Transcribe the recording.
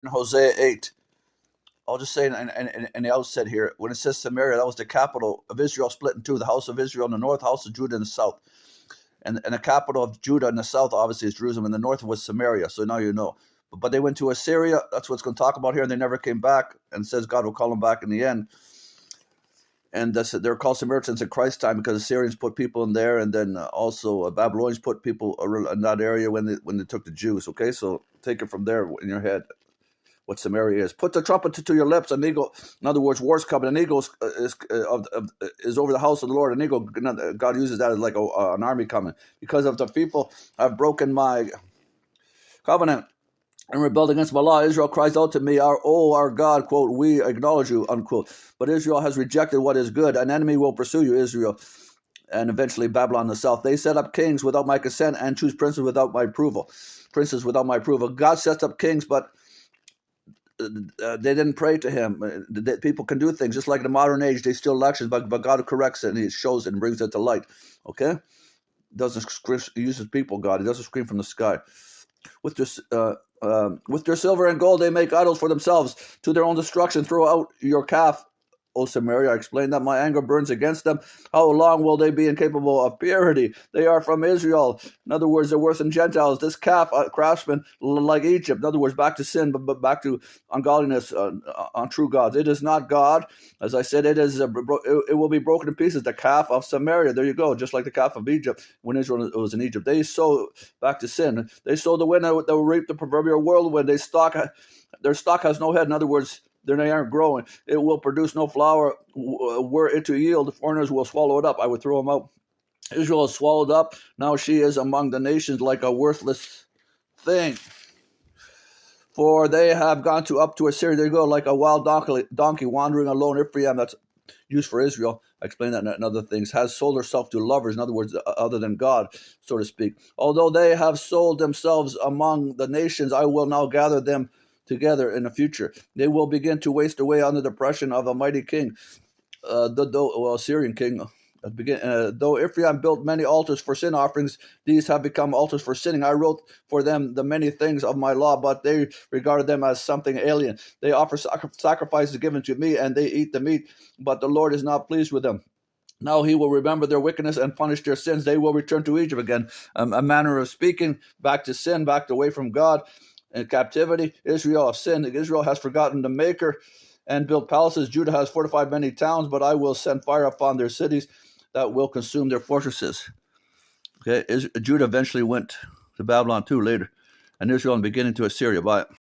in Hosea 8. I'll just say in the outset here, when it says Samaria, that was the capital of Israel split in two, the house of Israel in the north, house of Judah in the south. And the capital of Judah in the south, obviously, is Jerusalem. In the north was Samaria, so now you know. But they went to Assyria. That's what it's going to talk about here, and they never came back. And it says God will call them back in the end. And they're called Samaritans in Christ's time because Assyrians put people in there, and then also Babylonians put people in that area when they took the Jews. Okay, so take it from there in your head. What Samaria is. Put the trumpet to your lips. An eagle, in other words, war's coming. An eagle is over the house of the Lord. An eagle, God uses that as like an army coming. Because of the people have broken my covenant and rebelled against my law, Israel cries out to me, our God, quote, we acknowledge you, unquote. But Israel has rejected what is good. An enemy will pursue you, Israel, and eventually Babylon in the south. They set up kings without my consent and choose princes without my approval. Princes without my approval. God sets up kings, but they didn't pray to him. People can do things just like in the modern age. They steal elections, but God corrects it and he shows it and brings it to light. Okay, doesn't he uses people. God, he doesn't scream from the sky. With their silver and gold, they make idols for themselves to their own destruction. Throw out your calf, O Samaria. I explained that my anger burns against them. How long will they be incapable of purity? They are from Israel. In other words, they're worse than Gentiles. This calf, craftsman, like Egypt. In other words, back to sin, but back to ungodliness, on true gods. It is not God. As I said, it will be broken in pieces. The calf of Samaria. There you go. Just like the calf of Egypt when Israel was in Egypt. They sow back to sin. They sow the wind that will reap the proverbial whirlwind. Their stock has no head. In other words, they aren't growing. It will produce no flour. Were it to yield, the foreigners will swallow it up. I would throw them out. Israel is swallowed up. Now she is among the nations like a worthless thing. For they have gone up to Assyria. They go like a wild donkey wandering alone. Ephraim, that's used for Israel. I explained that in other things. Has sold herself to lovers. In other words, other than God, so to speak. Although they have sold themselves among the nations, I will now gather them together in the future. They will begin to waste away under the oppression of a mighty king, Syrian king. Though Ephraim built many altars for sin offerings, these have become altars for sinning. I wrote for them the many things of my law, but they regarded them as something alien. They offer sacrifices given to me, and they eat the meat, but the Lord is not pleased with them. Now he will remember their wickedness and punish their sins. They will return to Egypt again. A manner of speaking, back to sin, back away from God. In captivity, Israel have sinned. Israel has forgotten the Maker and built palaces. Judah has fortified many towns, but I will send fire upon their cities that will consume their fortresses. Okay, Judah eventually went to Babylon too later, and Israel in the beginning to Assyria. Bye.